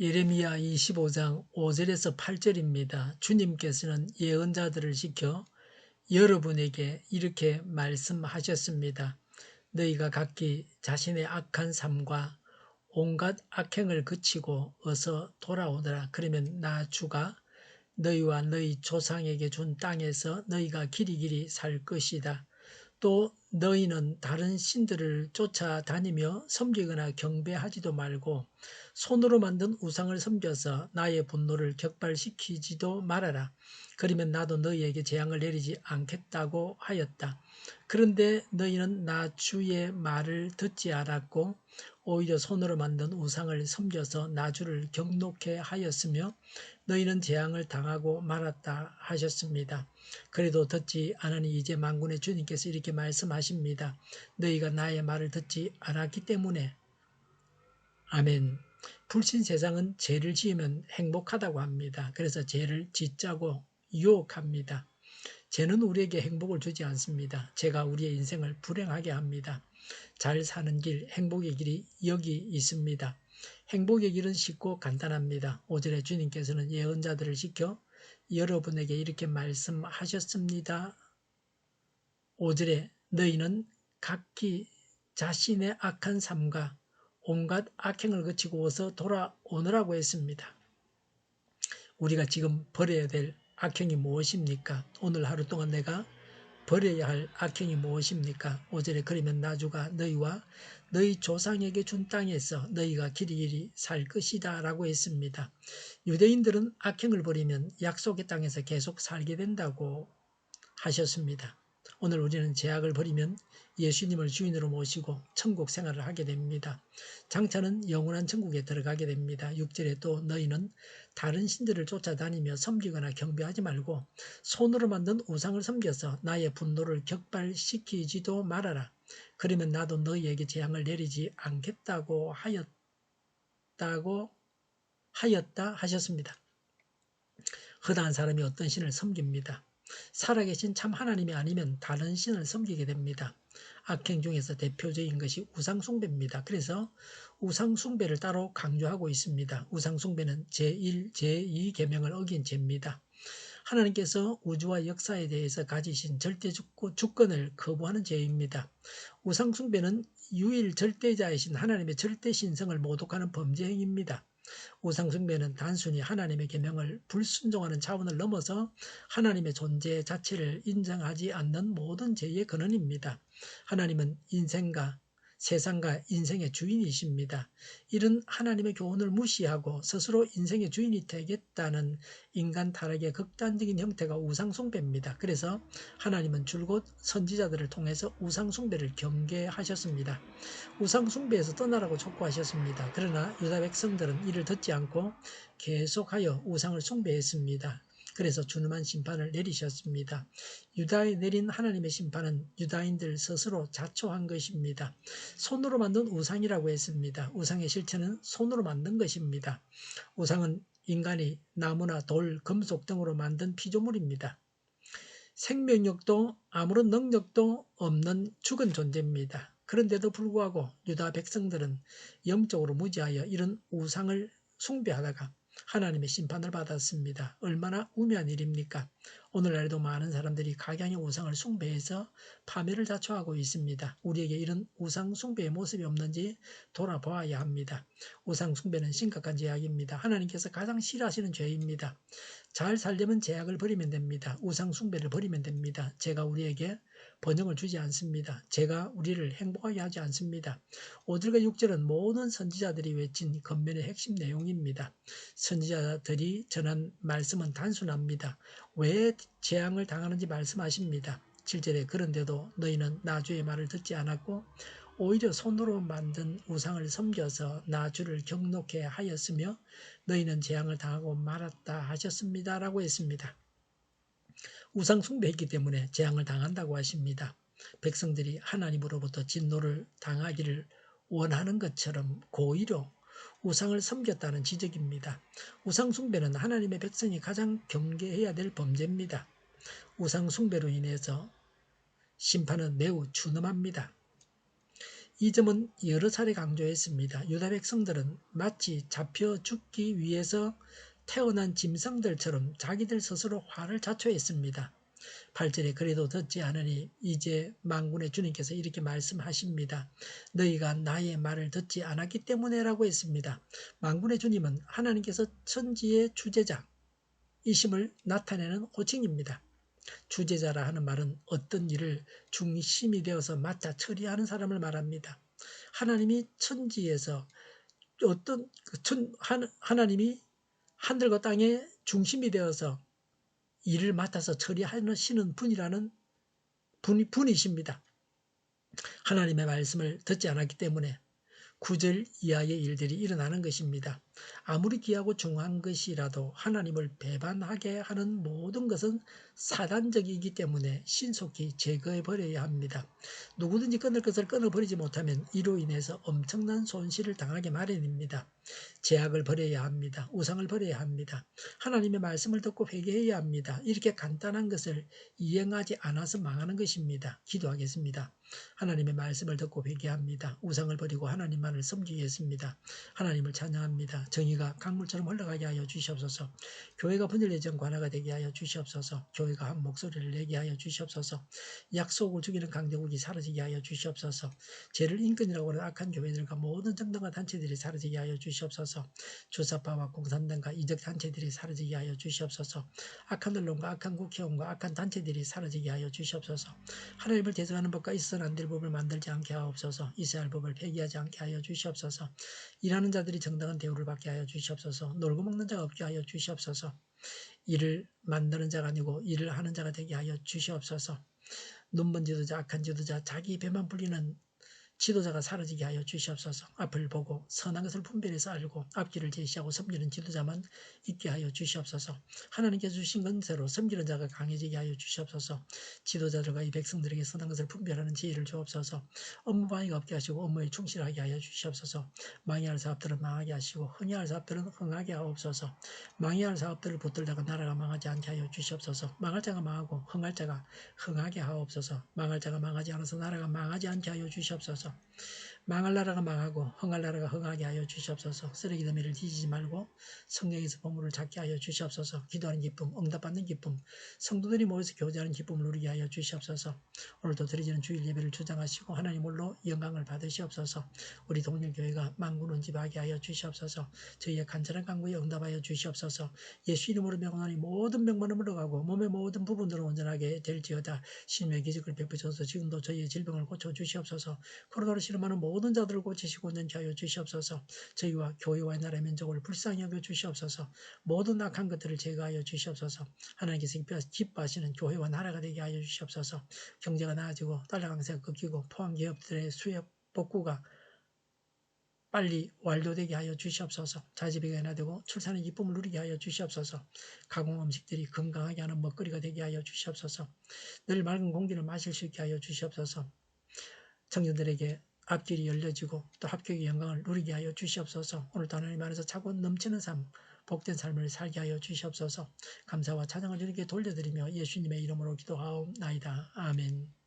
예레미야 25장 5절에서 8절입니다. 주님께서는 예언자들을 시켜 여러분에게 이렇게 말씀하셨습니다. 너희가 각기 자신의 악한 삶과 온갖 악행을 그치고 어서 돌아오더라. 그러면 나 주가 너희와 너희 조상에게 준 땅에서 너희가 길이길이 살 것이다. 또 너희는 다른 신들을 쫓아다니며 섬기거나 경배하지도 말고 손으로 만든 우상을 섬겨서 나의 분노를 격발시키지도 말아라. 그러면 나도 너희에게 재앙을 내리지 않겠다고 하였다. 그런데 너희는 나 주의 말을 듣지 않았고 오히려 손으로 만든 우상을 섬겨서 나 주를 경노케 하였으며 너희는 재앙을 당하고 말았다 하셨습니다. 그래도 듣지 않으니 이제 만군의 주님께서 이렇게 말씀하십니다. 너희가 나의 말을 듣지 않았기 때문에. 아멘. 불신 세상은 죄를 지으면 행복하다고 합니다. 그래서 죄를 짓자고 유혹합니다. 죄는 우리에게 행복을 주지 않습니다. 죄가 우리의 인생을 불행하게 합니다. 잘 사는 길, 행복의 길이 여기 있습니다. 행복의 길은 쉽고 간단합니다. 5절에 주님께서는 예언자들을 시켜 여러분에게 이렇게 말씀하셨습니다. 5절에 너희는 각기 자신의 악한 삶과 온갖 악행을 거치고 어서 돌아오느라고 했습니다. 우리가 지금 버려야 될 악행이 무엇입니까? 오늘 하루 동안 내가 버려야 할 악행이 무엇입니까? 5절에 그러면 나주가 너희와 너희 조상에게 준 땅에서 너희가 길이길이 살 것이다 라고 했습니다. 유대인들은 악행을 버리면 약속의 땅에서 계속 살게 된다고 하셨습니다. 오늘 우리는 죄악을 버리면 예수님을 주인으로 모시고 천국 생활을 하게 됩니다. 장차는 영원한 천국에 들어가게 됩니다. 6절에 또 너희는 다른 신들을 쫓아다니며 섬기거나 경배하지 말고 손으로 만든 우상을 섬겨서 나의 분노를 격발시키지도 말아라. 그러면 나도 너희에게 재앙을 내리지 않겠다고 하였다 하셨습니다. 허다한 사람이 어떤 신을 섬깁니다. 살아계신 참 하나님이 아니면 다른 신을 섬기게 됩니다. 악행 중에서 대표적인 것이 우상숭배입니다. 그래서 우상숭배를 따로 강조하고 있습니다. 우상숭배는 제1, 제2 계명을 어긴 죄입니다. 하나님께서 우주와 역사에 대해서 가지신 절대 주권을 거부하는 죄입니다. 우상숭배는 유일 절대자이신 하나님의 절대 신성을 모독하는 범죄 행위입니다. 우상숭배는 단순히 하나님의 계명을 불순종하는 차원을 넘어서 하나님의 존재 자체를 인정하지 않는 모든 죄의 근원입니다. 하나님은 인생과 세상과 인생의 주인이십니다. 이런 하나님의 교훈을 무시하고 스스로 인생의 주인이 되겠다는 인간 타락의 극단적인 형태가 우상숭배입니다. 그래서 하나님은 줄곧 선지자들을 통해서 우상숭배를 경계하셨습니다. 우상숭배에서 떠나라고 촉구하셨습니다. 그러나 유다 백성들은 이를 듣지 않고 계속하여 우상을 숭배했습니다. 그래서 준엄한 심판을 내리셨습니다. 유다에 내린 하나님의 심판은 유다인들 스스로 자초한 것입니다. 손으로 만든 우상이라고 했습니다. 우상의 실체는 손으로 만든 것입니다. 우상은 인간이 나무나 돌, 금속 등으로 만든 피조물입니다. 생명력도 아무런 능력도 없는 죽은 존재입니다. 그런데도 불구하고 유다 백성들은 영적으로 무지하여 이런 우상을 숭배하다가 하나님의 심판을 받았습니다. 얼마나 우매한 일입니까? 오늘날에도 많은 사람들이 각양의 우상을 숭배해서 파멸을 자초하고 있습니다. 우리에게 이런 우상 숭배의 모습이 없는지 돌아보아야 합니다. 우상 숭배는 심각한 죄악입니다. 하나님께서 가장 싫어하시는 죄입니다. 잘 살려면 죄악을 버리면 됩니다. 우상 숭배를 버리면 됩니다. 죄가 우리에게 번영을 주지 않습니다. 죄가 우리를 행복하게 하지 않습니다. 5절과 6절은 모든 선지자들이 외친 권면의 핵심 내용입니다. 선지자들이 전한 말씀은 단순합니다. 왜 재앙을 당하는지 말씀하십니다. 7절에 그런데도 너희는 나 주의 말을 듣지 않았고 오히려 손으로 만든 우상을 섬겨서 나 주를 경노케 하였으며 너희는 재앙을 당하고 말았다 하셨습니다. 라고 했습니다. 우상 숭배했기 때문에 재앙을 당한다고 하십니다. 백성들이 하나님으로부터 진노를 당하기를 원하는 것처럼 고의로 우상을 섬겼다는 지적입니다. 우상 숭배는 하나님의 백성이 가장 경계해야 될 범죄입니다. 우상 숭배로 인해서 심판은 매우 준엄합니다. 이 점은 여러 차례 강조했습니다. 유다 백성들은 마치 잡혀 죽기 위해서 태어난 짐승들처럼 자기들 스스로 화를 자초했습니다. 8절에 그래도 듣지 않으니 이제 만군의 주님께서 이렇게 말씀하십니다. 너희가 나의 말을 듣지 않았기 때문에라고 했습니다. 만군의 주님은 하나님께서 천지의 주제자이심을 나타내는 호칭입니다. 주제자라 하는 말은 어떤 일을 중심이 되어서 맡아 처리하는 사람을 말합니다. 하나님이 천지에서 하나님이 하늘과 땅의 중심이 되어서 일을 맡아서 처리하시는 분이십니다. 하나님의 말씀을 듣지 않았기 때문에 9절 이하의 일들이 일어나는 것입니다. 아무리 귀하고 중요한 것이라도 하나님을 배반하게 하는 모든 것은 사단적이기 때문에 신속히 제거해 버려야 합니다. 누구든지 끊을 것을 끊어버리지 못하면 이로 인해서 엄청난 손실을 당하게 마련입니다. 제약을 버려야 합니다. 우상을 버려야 합니다. 하나님의 말씀을 듣고 회개해야 합니다. 이렇게 간단한 것을 이행하지 않아서 망하는 것입니다. 기도하겠습니다. 하나님의 말씀을 듣고 회개합니다. 우상을 버리고 하나님만을 섬기겠습니다. 하나님을 찬양합니다. 정의가 강물처럼 흘러가게 하여 주시옵소서. 교회가 분열의 전 관화가 되게 하여 주시옵소서. 교회가 한 목소리를 내게 하여 주시옵소서. 약속을 죽이는 강대국이 사라지게 하여 주시옵소서. 죄를 인권이라고 하는 악한 교회들과 모든 정당과 단체들이 사라지게 하여 주시옵소서. 주사파와 공산당과 이적 단체들이 사라지게 하여 주시옵소서. 악한 언론과 악한 국회의원과 악한 단체들이 사라지게 하여 주시옵소서. 하나님을 대적하는 법과 있어서는 안 될 법을 만들지 않게 하옵소서. 있어야 할 법을 폐기하지 않게 하여 주시옵소서. 일하는 자들이 정당한 대우를 받게 하여 주시옵소서. 놀고 먹는 자가 없게 하여 주시옵소서. 일을 만드는 자가 아니고 일을 하는 자가 되게 하여 주시옵소서. 눈먼 지도자, 악한 지도자, 자기 배만 불리는 지도자가 사라지게 하여 주시옵소서. 앞을 보고 선한 것을 분별해서 알고 앞길을 제시하고 섬기는 지도자만 있게 하여 주시옵소서. 하나님께서 주신 건세로 섬기는 자가 강해지게 하여 주시옵소서. 지도자들과 이 백성들에게 선한 것을 분별하는 지혜를 주옵소서. 업무 방해가 없게 하시고 업무에 충실하게 하여 주시옵소서. 망해야 할 사업들은 망하게 하시고 흥해야 할 사업들은 흥하게 하옵소서. 망해야 할 사업들을 붙들다가 나라가 망하지 않게 하여 주시옵소서. 망할 자가 망하고 흥할 자가 흥하게 하옵소서. 망할 자가 망하지 않아서 나라가 망하지 않게 하여 주시옵소서. 망할 나라가 망하고 흥할 나라가 흥하게 하여 주시옵소서. 쓰레기 더미를 뒤지지 말고 성령에서 보물을 찾게 하여 주시옵소서. 기도하는 기쁨, 응답받는 기쁨, 성도들이 모여서 교제하는 기쁨을 누리게 하여 주시옵소서. 오늘도 드려지는 주일 예배를 주장하시고 하나님 홀로 영광을 받으시옵소서. 우리 동일교회가 만군을 지배하게 하여 주시옵소서. 저희의 간절한 간구에 응답하여 주시옵소서. 예수 이름으로 명하노니 모든 병만은 물러가고 몸의 모든 부분들은 온전하게 될지어다. 신의 기적을 베푸셔서 지금도 저희의 질병을 고쳐주시옵소서. 코로나로 실험하는 모든 자들을 고치시고 온전케 하여 주시옵소서. 저희와 교회와 나라의 민족을 불쌍히 여겨 주시옵소서. 모든 악한 것들을 제거하여 주시옵소서. 하나님께서 기뻐하시는 교회와 나라가 되게 하여 주시옵소서. 경제가 나아지고 달러 강세가 꺾이고 포항기업들의 수협 복구가 빨리 완료되게 하여 주시옵소서. 자제비가 인하되고 출산의 기쁨을 누리게 하여 주시옵소서. 가공음식들이 건강하게 하는 먹거리가 되게 하여 주시옵소서. 늘 맑은 공기를 마실 수 있게 하여 주시옵소서. 청년들에게 앞길이 열려지고 또 합격의 영광을 누리게 하여 주시옵소서. 오늘도 하나님 안에서 차고 넘치는 삶, 복된 삶을 살게 하여 주시옵소서. 감사와 찬양을 주님께 돌려드리며 예수님의 이름으로 기도하옵나이다. 아멘.